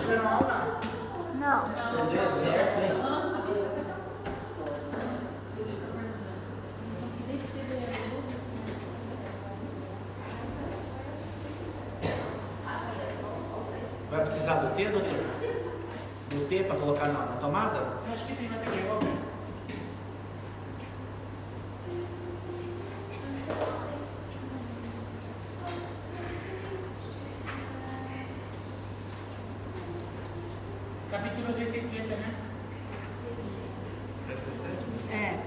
tiveram aula? Não. Não deu certo, hein? Vai precisar do T, doutor? Do T para colocar na tomada? Eu acho que tem material aberto. Capítulo 17, né? 17? É.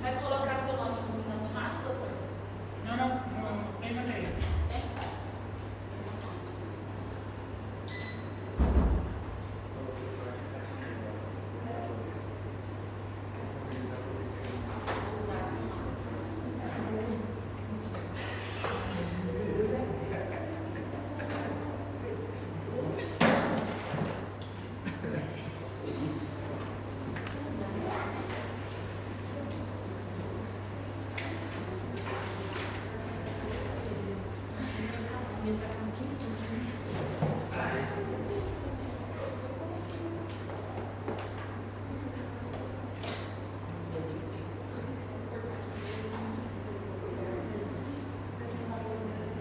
Vai colocar seu notebook na tomada, doutor? Não, tem material. Tem?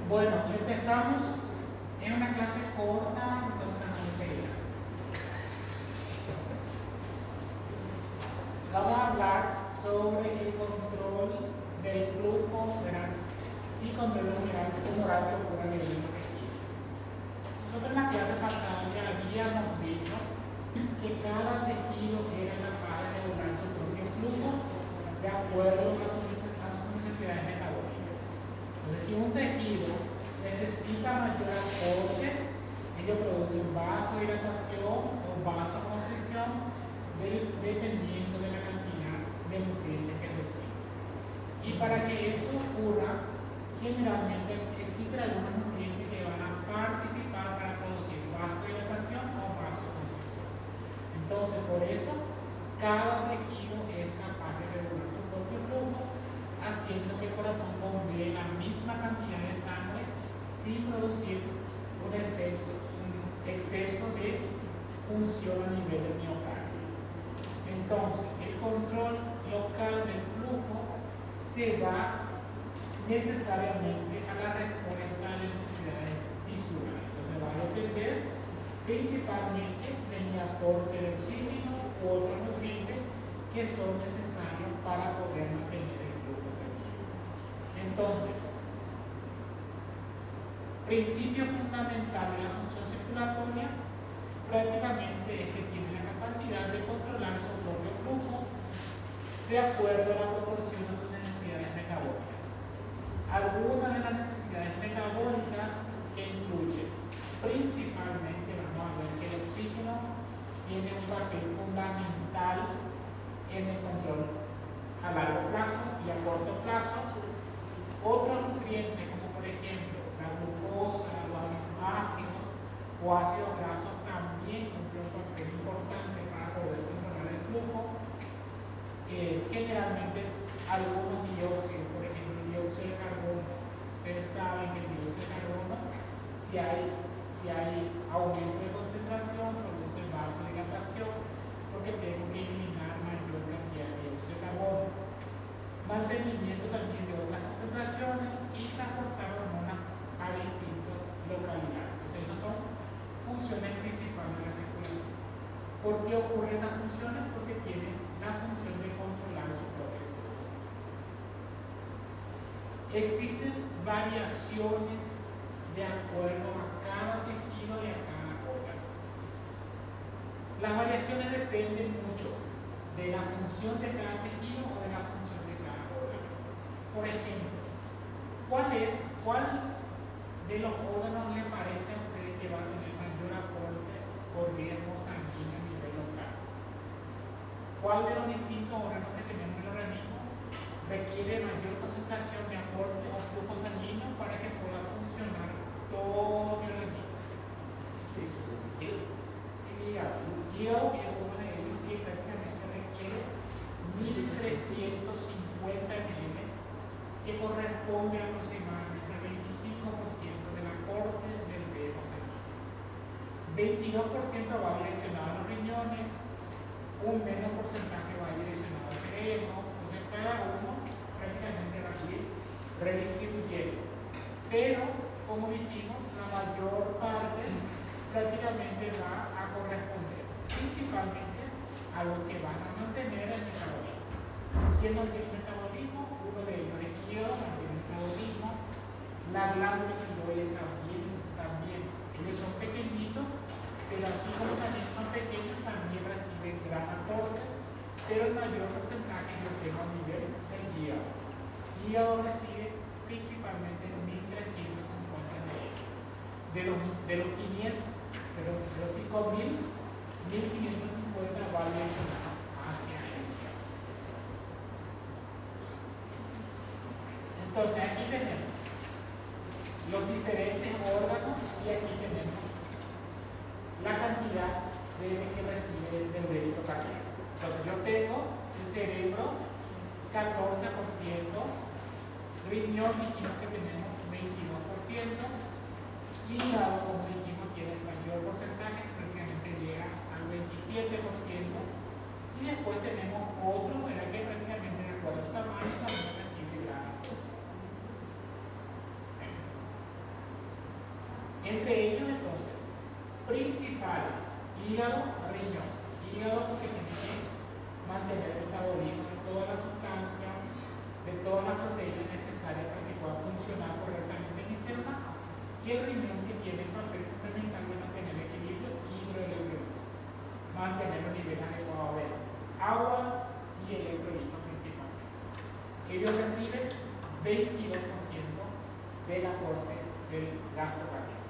Bueno, empezamos en una clase corta, entonces no enseguida. Vamos a hablar sobre el control del flujo, ¿verdad? Y control humoral que ocurre en el mismo tejido. Nosotros en la clase pasada ya habíamos dicho que cada tejido era capaz de regular su propio flujo de acuerdo a sus necesidades metabólicas. Entonces, si un tejido necesita mayor aporte, ello produce vasodilatación o vasoconstricción dependiendo de la cantidad de nutrientes que recibe. Y para que eso ocurra, generalmente existen algunos nutrientes que van a participar para producir vasodilatación o vasoconstricción. Entonces, por eso, cada tejido es capaz de regular su propio flujo, haciendo que el corazón bombee la misma cantidad de sangre sin producir un exceso de función a nivel del miocardio. Entonces, el control local del flujo se da necesariamente a la respuesta de necesidades visuales. Entonces, va a depender principalmente de mi aporte de oxígeno u otros nutrientes que son necesarios para poder mantener el flujo sanguíneo. Entonces, principio fundamental de la función circulatoria prácticamente es que tiene la capacidad de controlar su propio flujo de acuerdo a la proporción de sus necesidades metabólicas. Algunas de las necesidades metabólicas que incluyen principalmente, vamos a ver que el oxígeno tiene un papel fundamental en el control a largo plazo y a corto plazo. Otros nutrientes como por ejemplo la glucosa, los aminoácidos o ácidos grasos también cumplen un papel importante para poder controlar el flujo. Generalmente algunos dióxidos, por ejemplo el dióxido de carbono. Ustedes saben que el dióxido de carbono, si hay aumento de concentración, produce vasodilatación porque tengo que eliminar mayor cantidad de dióxido de carbono. Mantenimiento también de otras concentraciones y transportar hormonas a distintas localidades. Entonces, esas son funciones principales de la circulación. ¿Por qué ocurren estas funciones? Porque tienen la función de controlar su propio flujo. Existen variaciones de acuerdo a cada tejido y a cada órgano. Las variaciones dependen mucho de la función de cada tejido o de la función de cada órgano. Por ejemplo, ¿cuál de los órganos le parece a ustedes que va a tener mayor aporte por riesgo sanguíneo a nivel local? ¿Cuál de los distintos órganos que tenemos en el organismo requiere mayor concentración de aporte o flujo sanguíneo para que pueda funcionar todo el organismo? El hígado es uno de ellos que prácticamente requiere 1350 ml 22% va direccionado a los riñones, un menos porcentaje va direccionado al cerebro, entonces cada uno prácticamente va a ir redistribuyendo. Pero, como dijimos, la mayor parte prácticamente va a corresponder principalmente a lo que van a mantener el metabolismo. ¿Quién mantiene el metabolismo? Uno de ellos es el hígado, mantiene el metabolismo. La glándula tiroides también. Ellos son pequeñitos, pero así como también son pequeños, también reciben gran aporte, pero el mayor porcentaje lo tengo a nivel del hígado. El hígado recibe principalmente 1.350 ml. De los 500, pero de los 5.000, 1.550 va direccionado hacia el hígado. Entonces aquí tenemos los diferentes órganos y aquí tenemos la cantidad de que recibe del débito cardíaco. Entonces yo tengo el cerebro 14%, riñón dijimos que tenemos 22%, hígado, como dijimos, tiene el mayor porcentaje, prácticamente llega al 27%, y después tenemos otro, ¿verdad? Que prácticamente de acuerdo a su tamaño también recibe gran aporte. Entre ellos, entonces, principal, hígado, riñón. Hígado porque tiene que mantener el metabolismo de todas las sustancias, de todas las proteínas necesarias para que pueda funcionar correctamente en mi célula, y el riñón que tiene el papel fundamental de mantener el equilibrio hidroelectrólico, mantener los niveles adecuados de agua y electrolitos principalmente. Ellos reciben 22% del aporte del gasto cardíaco.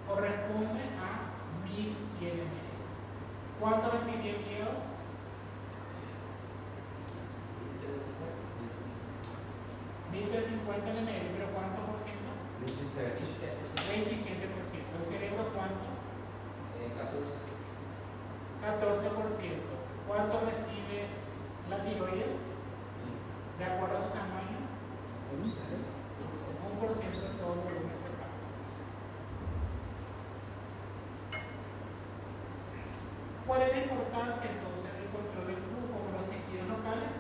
Corresponde a 1.100 ml. ¿Cuánto recibe el hígado? 1.350 ml, pero ¿cuánto por ciento? 27%. 27%. ¿El cerebro cuánto? 14%. 14%. ¿Cuánto recibe la tiroides? De acuerdo a su tamaño, 1% de todo el volumen total. ¿Cuál es la importancia entonces del control del flujo con los tejidos locales?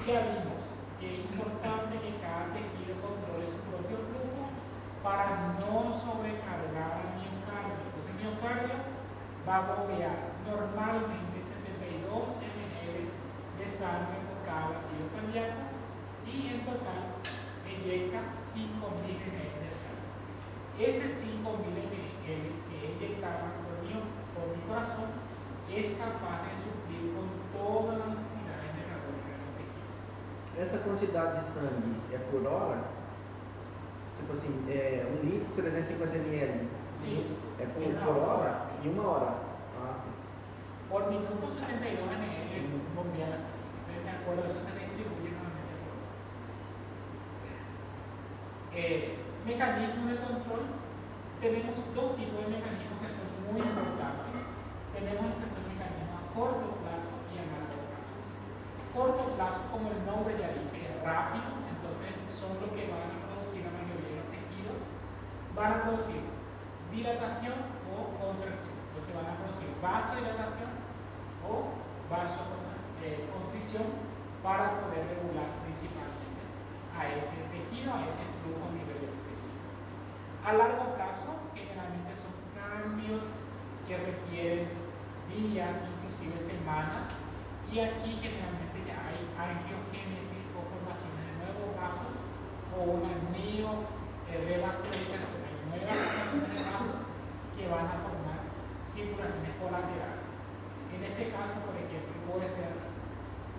Ya vimos que es importante que cada tejido controle su propio flujo para no sobrecargar al miocardio. Entonces el miocardio va a bombear normalmente 72 ml de sangre por cada latido cardíaco y en total eyecta 5.000 ml de sangre. Ese 5.000 ml que es eyectado por mi corazón es capaz de suplir con todas las necesidades metabólicas del tejido. Essa quantidade de sangue é por hora? Tipo assim, 1 litro, 350 ml. Sí. É por hora? Sí. Em 1 hora. Ah, sim. Por minuto 72 ml bombea la sangre. De acuerdo, eso se distribuye normalmente por hora. Mecanismos de control. Tenemos dos tipos de mecanismos que son muy importantes. Tenemos el que son mecanismos a corto plazo y a largo plazo. Corto plazo, como el nombre ya dice, es rápido, entonces son los que van a producir la mayoría de los tejidos. Van a producir dilatación o contracción. Entonces van a producir vasodilatación o vasoconstricción para poder regular principalmente a ese tejido, a ese flujo a nivel del tejido. A largo plazo, generalmente son cambios que requieren días, inclusive semanas, y aquí generalmente ya hay angiogénesis o formaciones de nuevos vasos o una neorevascularización, hay nuevas formaciones de vasos que van a formar circulaciones colaterales. En este caso, por ejemplo, puede ser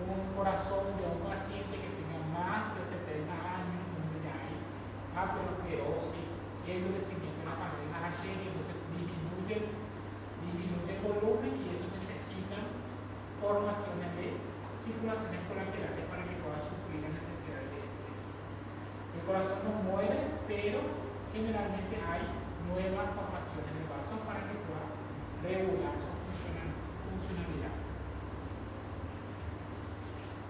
un corazón de un paciente que tenga más de 70 años, donde ya hay aterosclerosis, endurecimiento de las cadenas arterias, entonces disminuye el volumen y eso necesita formaciones de circulaciones colaterales para que pueda suplir las necesidades de ese tejido. El corazón no muere, pero generalmente hay nuevas formaciones de vasos para que pueda regular su funcionalidad.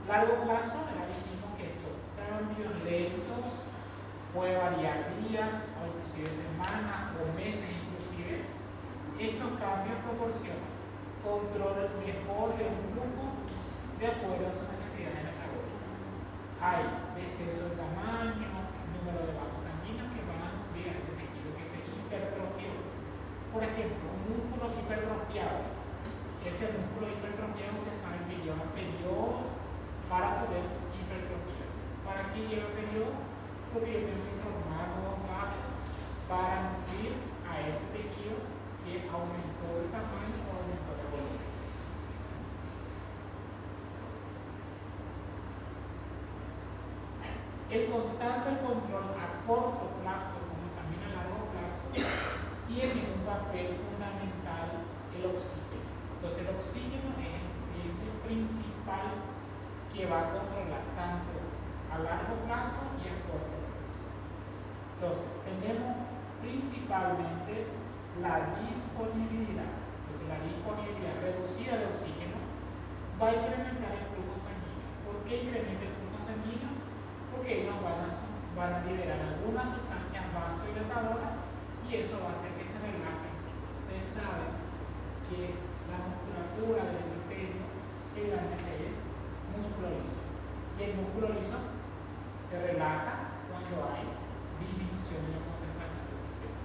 Largo plazo, ya dijimos que estos cambios lentos puede variar días o inclusive semanas o meses inclusive, estos cambios proporcionan control mejor de un flujo de acuerdo a sus necesidades metabólicas. Hay descenso de tamaño, número de vasos sanguíneos que van a suplir a ese tejido que se hipertrofió. Por ejemplo, un músculo hipertrofiado. Ese músculo hipertrofiado, ustedes saben que lleva periodos para poder hipertrofiarse. ¿Para qué lleva periodos? Porque yo tengo que formar nuevos vasos para nutrir a ese tejido que aumentó el tamaño o aumentó el volumen. El constante control a corto plazo como también a largo plazo tiene un papel fundamental el oxígeno. Entonces el oxígeno es el nutriente principal que va a controlar tanto a largo plazo y a corto plazo. Entonces tenemos principalmente la disponibilidad. Entonces la disponibilidad reducida de oxígeno va a incrementar el flujo sanguíneo. ¿Por qué incrementa el flujo sanguíneo? Porque ellos van a liberar algunas sustancias vasodilatadoras y eso va a hacer que se relajen. Ustedes saben que la musculatura del endotelio generalmente es músculo liso. Y el músculo liso se relaja cuando hay disminución de la concentración de oxígeno.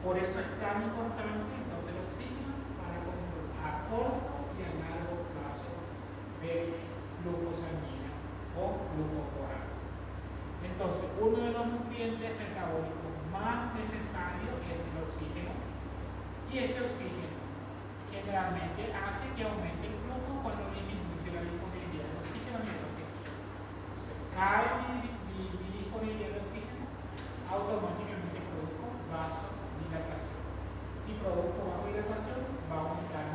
Por eso es tan importante entonces el oxígeno para controlar a corto y a largo plazo del flujo sanguíneo o flujo oral. Entonces, uno de los nutrientes metabólicos más necesarios es el oxígeno, y ese oxígeno generalmente hace que aumente el flujo cuando disminuye la disponibilidad de oxígeno en los tejidos. Entonces, cae mi disponibilidad de oxígeno, automáticamente produzco vasodilatación. Si produzco vasodilatación, va a aumentar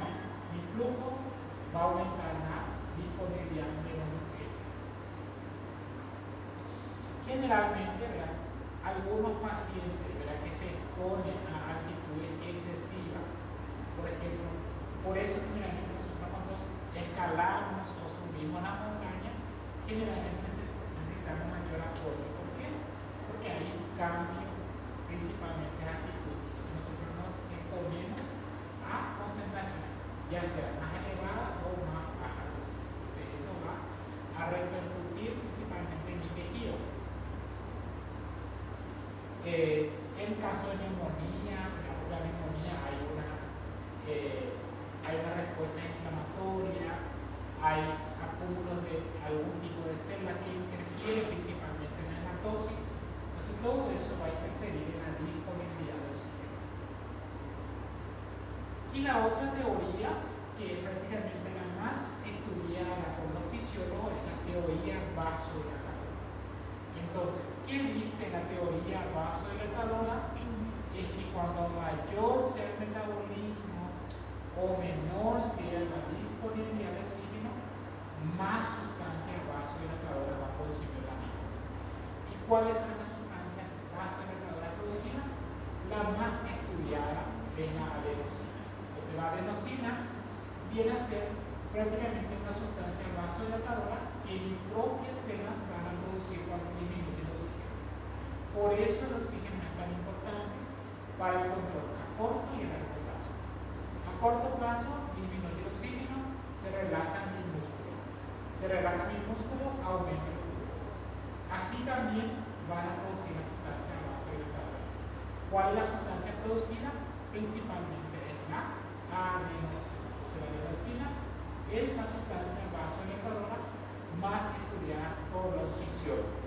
mi flujo, va a aumentar la disponibilidad de los nutrientes. Generalmente, ¿verdad?, algunos pacientes, ¿verdad?, que se exponen a actitudes excesivas, por ejemplo, por eso generalmente nosotros cuando escalamos o subimos la montaña, generalmente necesitamos mayor apoyo. ¿Por qué? Porque hay cambios principalmente en actitud. Si nosotros nos exponemos a concentraciones, ya sea más elevadas o más bajas, entonces eso va a repercutir principalmente en mi tejido. En caso de neumonía, la neumonía hay una respuesta inflamatoria, hay acúmulos de algún tipo de células que interfieren principalmente en la hematosis. Entonces todo eso va a interferir en la disponibilidad de oxígeno. Y la otra teoría, que es prácticamente la más estudiada por los fisiólogos, es la teoría vasodilatadora. Entonces, ¿qué dice la teoría vasodilatadora? Es que cuando mayor sea el metabolismo o menor sea la disponibilidad de oxígeno, más sustancias vasodilatadoras va a producir el organismo. ¿Y cuáles son esas sustancias vasodilatadoras producidas? La más estudiada es la adenosina. Entonces la adenosina viene a ser prácticamente una sustancia vasodilatadora que mis propias células van a producir cuando disminuye el oxígeno. Por eso el oxígeno es tan importante para el control a corto y a largo plazo. A corto plazo disminuye el oxígeno, se relaja mi músculo. Se relaja mi músculo, aumenta el flujo. Así también van a producir la sustancia vasodilatadora. ¿Cuál es la sustancia producida? Principalmente es la adenosina. Entonces la adenosina es la sustancia vasodilatadora más estudiada por los fisiólogos.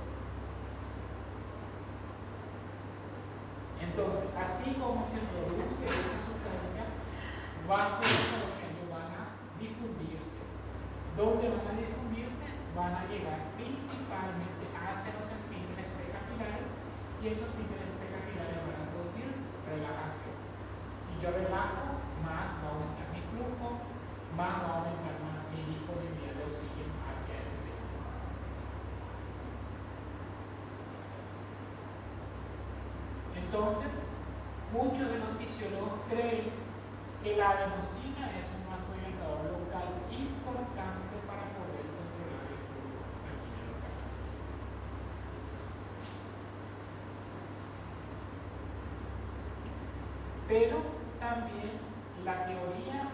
Entonces, así como se produce esa sustancia, vasodilatadoras van a difundirse. ¿Dónde van a difundirse? Van a llegar principalmente hacia los esfínteres precapilares, y esos esfínteres precapilares van a producir relajación. Si yo relajo, más va a aumentar mi flujo, más va a aumentar mi disponibilidad de oxígeno hacia ese tejido. Entonces, muchos de los fisiólogos creen que la adenosina es un vasodilatador local importante para poder controlar el flujo sanguíneo local. Pero también la teoría,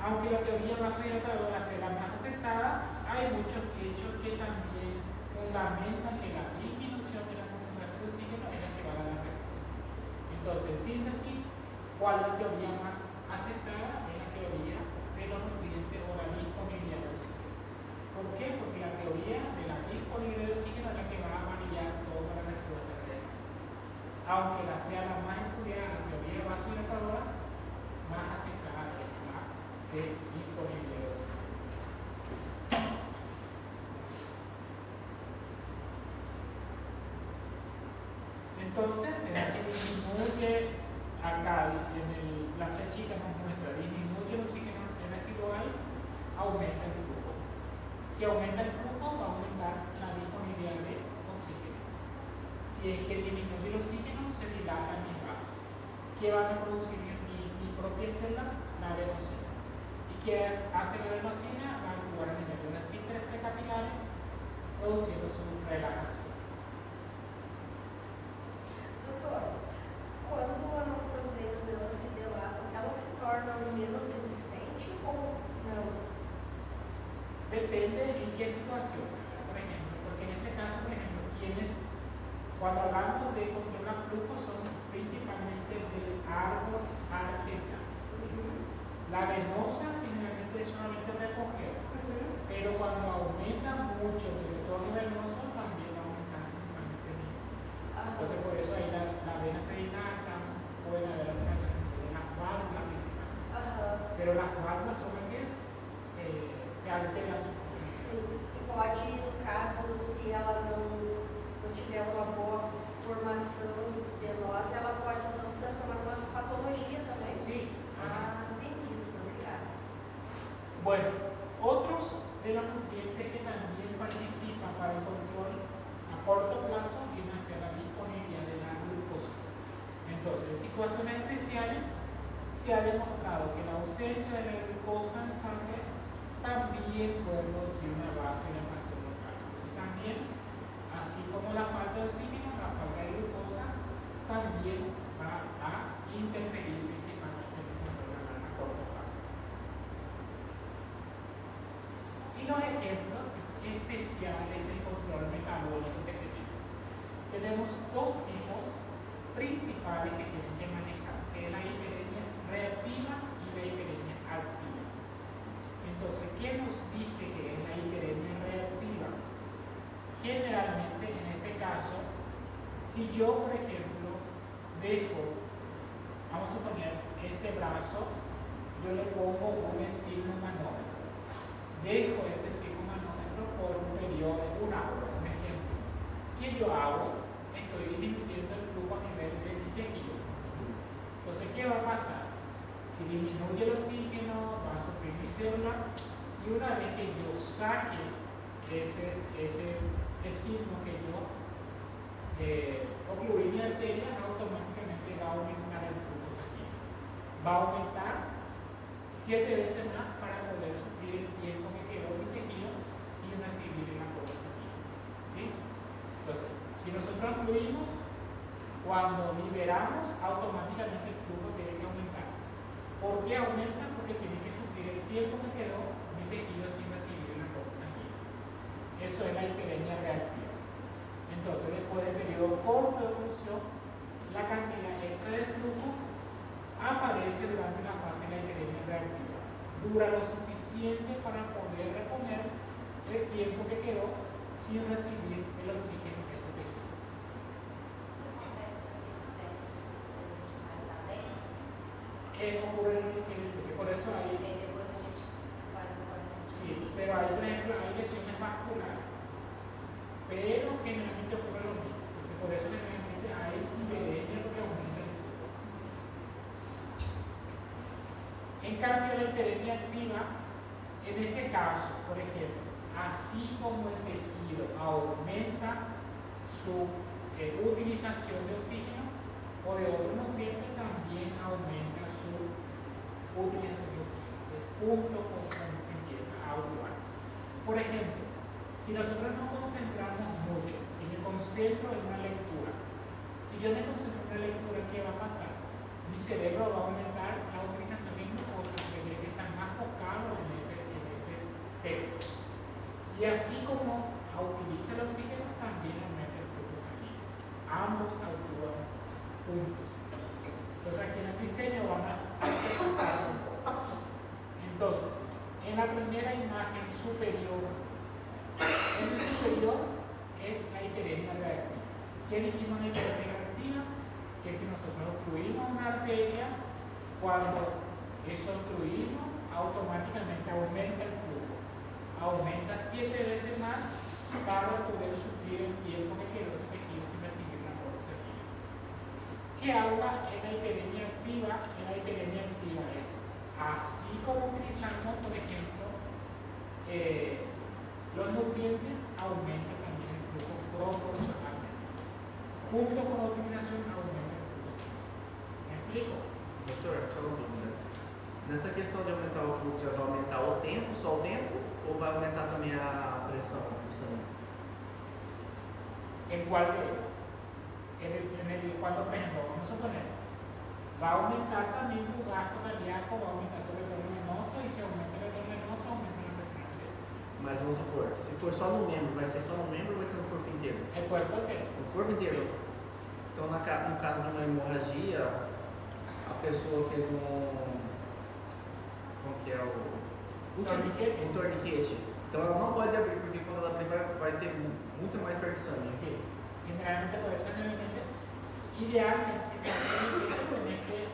aunque la teoría vasodilatadora sea la más aceptada, hay muchos hechos que también fundamentan que la disminución de la concentración de oxígeno es la que va a dar la respuesta. Entonces, en síntesis, ¿cuál es la teoría más aceptada? Es la teoría de los nutrientes o la disponibilidad de oxígeno. ¿Por qué? Porque la teoría de la disponibilidad de oxígeno es la que va a variar toda la respuesta real. Aunque la sea la más estudiada, la teoría vasodilatadora, más aceptada es la de disponibilidad de oxígeno. Entonces, se disminuye acá, la flechita nos muestra, disminuye el oxígeno residual, aumenta el flujo. Si aumenta el flujo, va a aumentar la disponibilidad de oxígeno. Si es que disminuye el oxígeno, se dilatan mis vasos. ¿Qué van a producir mis propias células? La adenosina. ¿Y qué hace la adenosina? Va a actuar a nivel de las esfínteres precapilares, produciendo su relajación. Doutor, quando as nossas veias elas se dilatam, elas se tornam menos resistentes ou não? Depende en qué situación, por ejemplo, porque en este caso, por ejemplo, cuando hablamos de controlar flujo son principalmente del árbol arterial. La venosa generalmente es solamente recoger, pero cuando aumenta mucho el retorno venoso también va a aumentar principalmente el nivel. Entonces por eso ahí la vena se dilata, pueden haber alteraciones de las válvulas principalmente. Pero las válvulas son las que se alteran su función. Sim, e pode, no caso, se ela não tiver uma boa formação venosa, ela pode então se transformar numa patologia também. Sí. Entendido, obrigada. Bueno, otros de los nutrientes que también participan para el control a corto plazo viene a ser la disponibilidad de la glucosa. Entonces, en situaciones especiales se ha demostrado que la ausencia de la glucosa en sangre también puede producir una vasodilatación local. Entonces, también, así como la falta de oxígeno, la falta de glucosa también va a interferir principalmente en el control renal a corto plazo. Y los ejemplos especiales del control metabólico que tenemos dos tipos principales que tienen que manejar, que es la hiperemia reactiva y la hiperemia activa. Entonces, ¿qué nos dice que es la hiperemia reactiva? Generalmente, en este caso, si yo, por ejemplo, dejo, vamos a suponer, este brazo, yo le pongo un estigmomanómetro. Dejo ese estigmomanómetro por un periodo de una hora, un ejemplo. ¿Qué yo hago? Estoy disminuyendo el flujo a nivel de mi tejido. Entonces, ¿qué va a pasar? Si disminuye el oxígeno, va a sufrir mi célula, y una vez que yo saque ese estigmo que yo ocluí mi arteria, automáticamente va a aumentar el flujo sanguíneo. Va a aumentar 7 veces más para poder suplir el tiempo que quedó mi tejido sin recibir el aporte sanguíneo. ¿Sí? Entonces, si nosotros ocluimos, cuando liberamos, automáticamente el flujo tiene que aumentar. ¿Por qué aumenta? Porque tiene que suplir el tiempo que quedó mi tejido sin recibir el aporte sanguíneo. Eso es la hiperemia reactiva. Entonces, después del periodo corto de oclusión, la cantidad extra de flujo aparece durante la fase de la hiperemia reactiva. Dura lo suficiente para poder reponer el tiempo que quedó sin recibir el oxígeno que se tejido. Isso acontece aqui no teste que a gente faz lá dentro. Ocurre en el por eso E hay, aí depois a gente faz o padrão. sí, pero hay, por ejemplo, hay lesiones vasculares, pero generalmente ocurre lo mismo. Entonces, por eso generalmente hay hiperemia que aumenta el flujo. En cambio, la hiperemia activa, en este caso, por ejemplo, así como el tejido aumenta su utilización de oxígeno o de otro nutriente, también aumenta su utilización de oxígeno. Entonces, punto por punto empieza a actuar. Por ejemplo, si nosotros nos concentramos mucho, si me concentro en una lectura, si yo me concentro en una lectura, ¿qué va a pasar? mi cerebro va a aumentar la utilización de glucosa, que está más focado en ese texto. Y así como utiliza el oxígeno, también aumenta el flujo sanguíneo. Ambos actúan juntos. Entonces aquí en el diseño van a ejecutar un poco. Entonces, en la primera imagen superior, en el superior es la hiperemia reactiva. ¿Qué dijimos en la hiperemia reactiva? Que si nosotros obstruimos una arteria, cuando eso obstruimos, automáticamente aumenta el flujo. Aumenta 7 veces más para poder suplir el tiempo que quedó ese tejido sin recibir una aporte sanguíneo. ¿Qué habla en la hiperemia activa? En la hiperemia activa es así como utilizamos, por ejemplo, los nutrientes, aumenta también el flujo proporcionalmente. Junto con la utilización aumenta el flujo. ¿Me explico? Doutor, só uma dúvida. Nessa questão de aumentar o fluxo, vai aumentar o tempo, só o tempo, ou vai aumentar também a pressão do sangue? ¿En cuál de ellos? Cuando, por ejemplo, vamos a suponer, va a aumentar también tu gasto cardíaco, va a aumentar tu retorno venoso, y si aumenta el retorno venoso, aumenta la presión arterial. Mas vamos supor, se for só no membro, vai ser só no membro ou vai ser no corpo inteiro? El cuerpo entero. O corpo inteiro? Sim. Então, no caso de uma hemorragia, a pessoa fez como que é o Torniquete. um torniquete. Então, ela não pode abrir, porque quando ela abrir vai ter muita mais perda de sangue. Sí. Generalmente por eso generalmente, idealmente, tienes que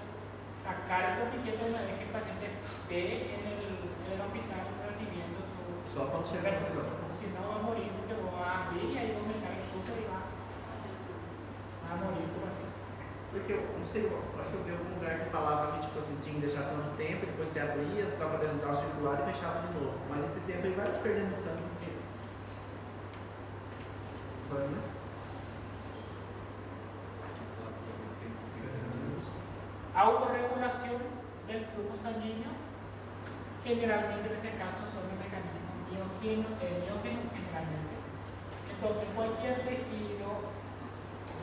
sacar el torniquete una vez que el paciente esté en el hospital recibiendo su Só quando chegar no reposición. hospital. Si no, va a morir porque va a abrir y ahí va a aumentar el flujo y va a morir tu paciente. Porque eu não sei, eu acho que eu vi algum lugar que falava que tipo assim, tinha que deixar tanto tempo, e depois você abria, só para ajudar o circular e fechava de novo. Mas esse tempo ele vai perdendo sangue em si. Foi, né? Autorregulación del flujo sanguíneo, generalmente en este caso son los mecanismos miógenos generalmente. Entonces cualquier tejido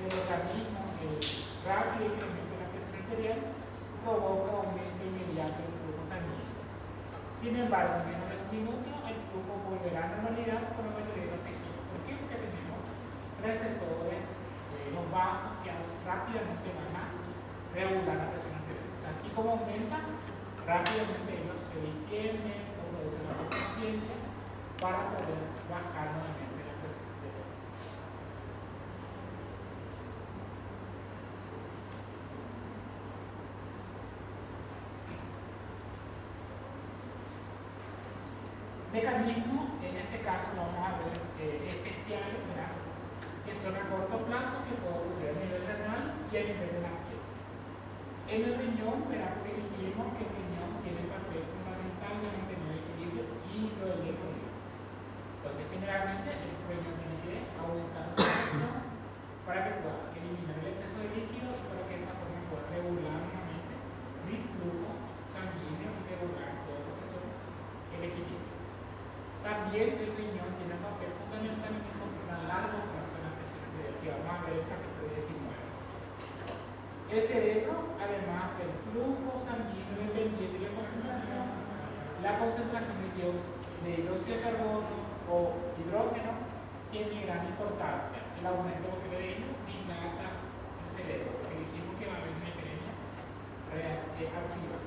del organismo rápido incremento de la presión arterial provoca aumento inmediato del flujo sanguíneo. Sin embargo, en menos de un minuto el flujo volverá a normalidad con la mayoría de los tejidos. ¿Por qué? Porque tenemos receptores, los vasos que rápidamente van a regular la presión arterial. O sea, así como aumenta, rápidamente ellos se detienen o producen la conciencia para poder bajar nuevamente la presión arterial. Mecanismos, en este caso vamos a ver especiales, ¿verdad? Que son a corto plazo que pueden ocurrir a nivel renal y a nivel de la piel. En el riñón, verá que dijimos que el riñón tiene papel fundamental en mantener el equilibrio hidroelectrólico. Entonces, generalmente el riñón tiene que aumentar la presión para que pueda eliminar el exceso de líquido y para que de esa forma pueda regular nuevamente mi flujo sanguíneo y regular todo lo que son el equilibrio. También el riñón tiene un papel fundamental en controlar a largo plazo la presión arterial, que vamos a ver el capítulo 19. El cerebro, además del flujo sanguíneo dependiente de la concentración de dióxido de carbono o hidrógeno tiene gran importancia. El aumento de ello dilata el cerebro, porque dijimos que va a haber una hiperemia activa.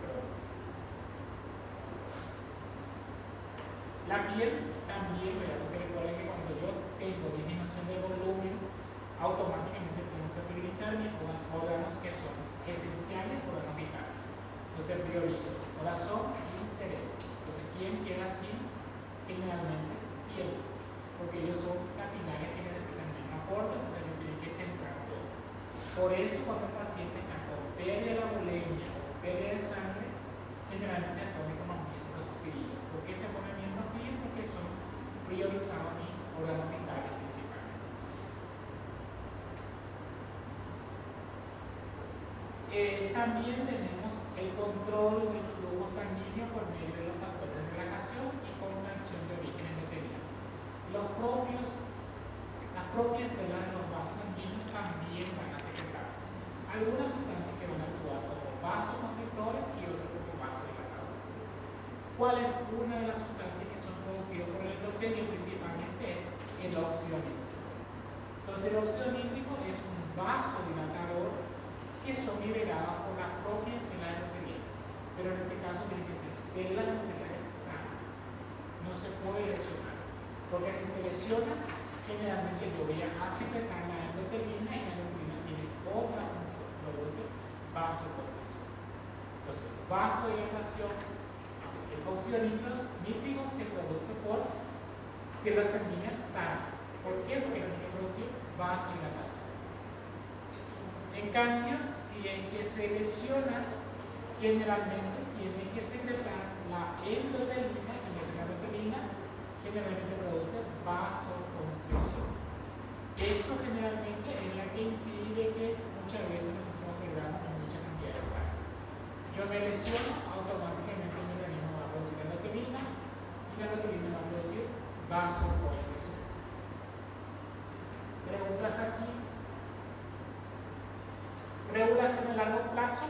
La piel también, porque recuerden que cuando yo tengo disminución de volumen, automáticamente tengo que priorizar mis órganos que son esenciales, órganos vitales. Entonces priorizo corazón y cerebro. Entonces, ¿quién queda sin? Generalmente piel, porque ellos son capilares que necesitan un aporte, entonces ellos tienen que centrar todo. Por eso, cuando el paciente está con pérdida de la bulimia o pérdida de sangre, generalmente pone como miembros fríos. ¿Por qué se ponen miembros fríos? Porque son priorizados mis órganos vitales principalmente. También tenemos el control del flujo sanguíneo por medio de los factores de relajación y contracción de origen endotelial. Las propias células de los vasos sanguíneos también van a secretar algunas sustancias que van a actuar como ¿Cuál es una de las sustancias que son producidas por el endotelio? Principalmente es el óxido nítrico. Entonces el óxido nítrico es un vasodilatador que son liberadas por las propias células endoteliales. Pero en este caso tiene que ser células endoteliales sanas. No se puede lesionar. Porque si se lesiona, generalmente yo voy a secretar la endotelina y la endotelina tiene otra función, produce vasoconstricción. Entonces, vasodilatación, el óxido nítrico se produce por células sanguíneas sanas. ¿Por qué? Porque tiene que producir vasodilatación. En cambio, si es que se lesiona, generalmente tiene que secretar la endotelina y la endotelina generalmente produce vasoconstricción. Esto generalmente es la que impide que muchas veces nosotros perdamos mucha cantidad de sangre. Yo me lesiono, automáticamente mi organismo va a producir endotelina y la endotelina va a producir vasoconstricción. Preguntas aquí. Regulación a largo plazo.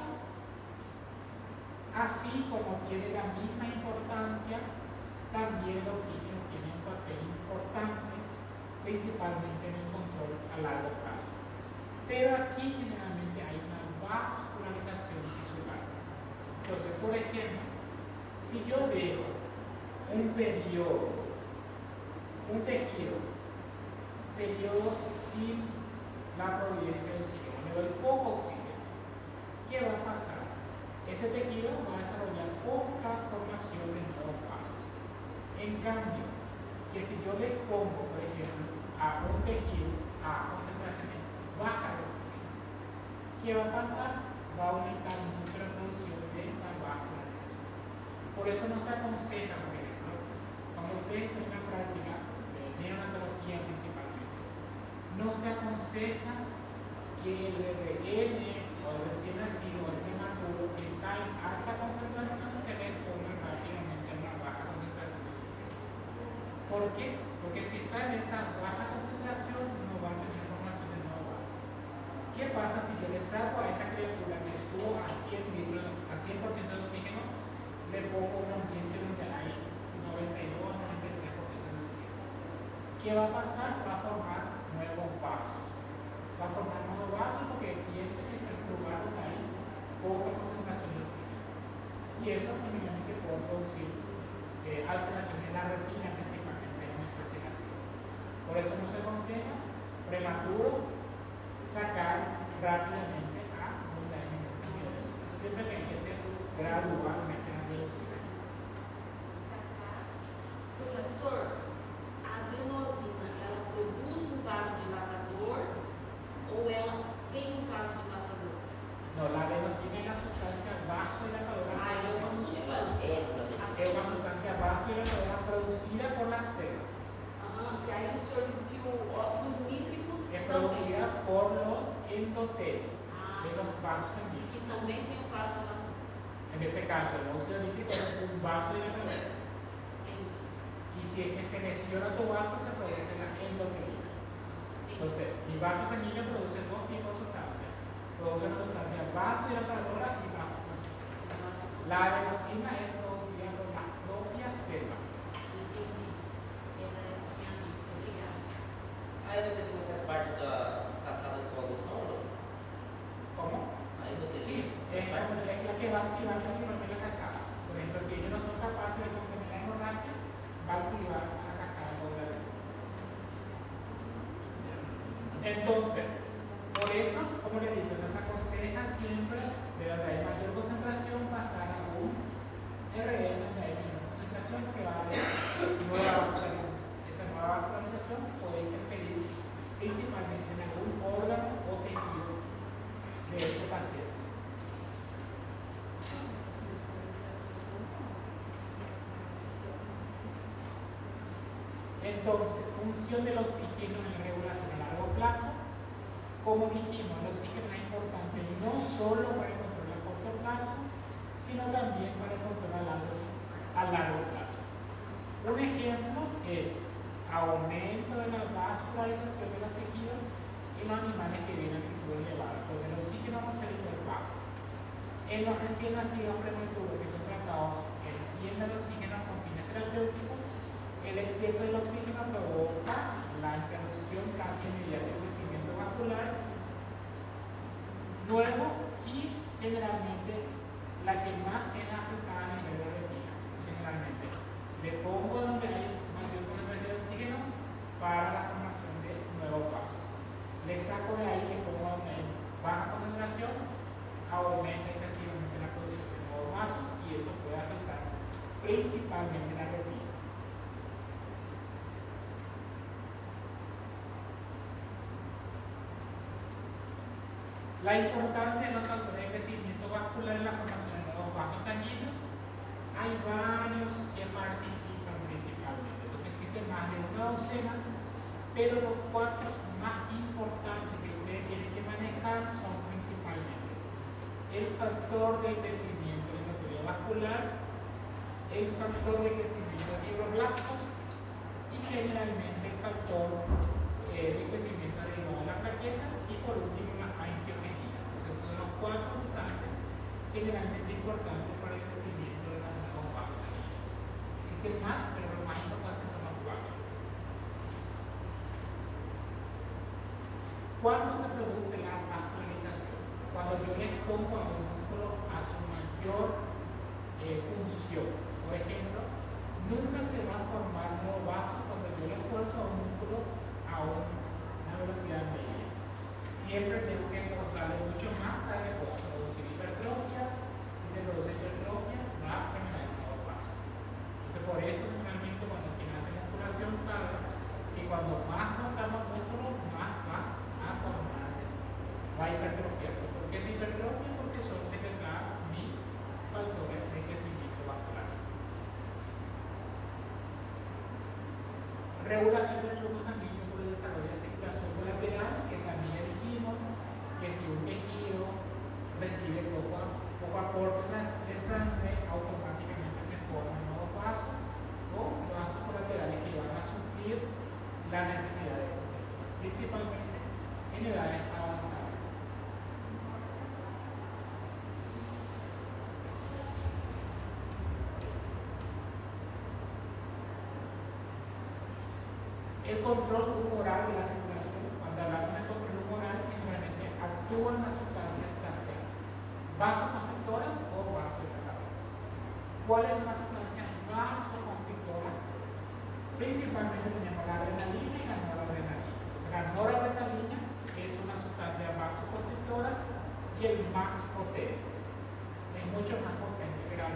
Así como tiene la misma importancia, también el oxígeno tiene un papel importante, principalmente en el control a largo plazo. Pero aquí generalmente hay una vascularización tisular. Entonces, por ejemplo, si yo veo un periodo, un tejido, periodos sin la providencia de oxígeno, le doy poco oxígeno, ¿qué va a pasar? Ese tejido va a desarrollar poca formación de nuevos vasos. En cambio, que si yo le pongo, por ejemplo, a un tejido a concentraciones bajas de oxígeno, ¿qué va a pasar? Va a aumentar mucho la producción de la vascularización. Por eso no se aconseja, por ejemplo, cuando ustedes tienen una práctica de neonatología principalmente, no se aconseja que el RN o el recién nacido o el prematuro que está en alta concentración se le ponga rápidamente en una baja concentración de oxígeno. ¿Por qué? Porque si está en esa baja concentración no va a tener formación de nuevos vasos. ¿Qué pasa si yo le saco a esta criatura que estuvo a 100 litros, a 100% de oxígeno, le pongo un ambiente donde hay 92 o 93% de oxígeno? ¿Qué va a pasar? Va a formar nuevos vasos. Va a formar nuevos vasos porque piensa que está en un lugar donde hay poca concentración de oxígeno. Y eso generalmente puede producir alteraciones en la retina, principalmente en nuestra generación. Por eso no se aconseja prematuro sacar rápidamente a donde hay menor cantidad de oxígeno. Siempre tiene que ser gradualmente la reducción. Professor, a adenosina, ela produz um vasodilatador ou ela tem um vasodilatador? No, la adenosina es la sustancia vasodilatadora. Ah, é uma substância. Es una sustancia vasodilatadora producida por las células. Aham, e aí o senhor diz que o óxido nítrico Es producida por los endotelios de los vasos sanguíneos. que também tem um vasodilatador. En este caso, el óxido nítrico es un vasodilatador. Entendi. Y si es que se lesiona tu vaso, se produce la endotelina. Entonces, mi vaso sanguíneo produce dos tipos de sustancias. Produce una sustancia vasodilatadora y vasoconstrictora. La adenosina es producida por las propias células. Entendi. Era essa minha dúvida. Obrigada. A endotelina faz parte da cascata de coagulação ou não? ¿Cómo? A endotelina Sí, es la que va a activar principalmente la cascada. Por ejemplo, si ellos no son capaces de contener la hemorragia, va a activar la cascada de coagulación. Entonces, por eso, como le digo, nos aconseja siempre de donde hay mayor concentración pasar a un RN donde hay menor concentración, porque va a haber nueva vascularización. Esa nueva vascularización puede interferir principalmente en algún órgano o tejido de ese paciente. Entonces, función del oxígeno en la regulación a largo plazo. Como dijimos, el oxígeno es importante no solo para el control a corto plazo, sino también para el control a largo plazo. Un ejemplo es aumento de la vascularización de los tejidos en los animales que vienen a actitud elevada, donde el oxígeno va a ser hiperbajo. En los recién nacidos prematuros que son tratados en retiene el oxígeno con fines terapéuticos, el exceso del oxígeno provoca la interrupción casi inmediata del crecimiento vascular. Luego, y generalmente la que más es afectada a nivel de retina. Generalmente le pongo donde hay mayor concentración de oxígeno para la formación de nuevos vasos. Le saco de ahí, le pongo donde hay baja concentración, aumenta excesivamente la producción de nuevos vasos y eso puede afectar principalmente la retina. La importancia de los factores de crecimiento vascular en la formación de nuevos vasos sanguíneos. Hay varios que participan principalmente. Entonces existen más de una docena, pero los 4 más importantes que ustedes tienen que manejar son principalmente el factor de crecimiento del endotelio vascular, el factor de crecimiento de fibroblastos y generalmente el factor de crecimiento derivado de las plaquetas y por último la angiogenia. Entonces son las 4 sustancias generalmente importantes para el crecimiento de los nuevos vasos. Existen más, pero los más importantes son los 4. ¿Cuándo se produce la vascularización? Cuando yo le expongo a un músculo a su mayor función. Por ejemplo, nunca se va a formar nuevo vaso cuando yo le esfuerzo a un músculo a una velocidad media. Siempre tengo que esforzarle mucho más para que pueda producir hipertrofia. Si se produce hipertrofia, va a generar un nuevo vaso. Entonces, por eso, generalmente, cuando quien hace musculación sabe que cuando más notamos músculo, más va a formarse, va a hipertrofiarse. ¿Por qué se hipertrofia? Porque son secretados mis factores de crecimiento vascular. Regulación del flujo sanguíneo por el desarrollo de la circulación colateral, que también ya dijimos que si un tejido recibe poco aporte de sangre, automáticamente se forman nuevos vasos o vasos colaterales que van a suplir la necesidad de ese tejido, principalmente en edades avanzadas. El control humoral de la circulación. Cuando hablamos de control humoral, generalmente actúan las sustancias placentas, vasoconstrictoras o vasodilatadoras. ¿Cuáles son las sustancias vasoconstrictoras? Principalmente tenemos la adrenalina y la noradrenalina. Entonces, la noradrenalina es una sustancia vasoconstrictora y el más potente. Es mucho más potente que la adrenalina.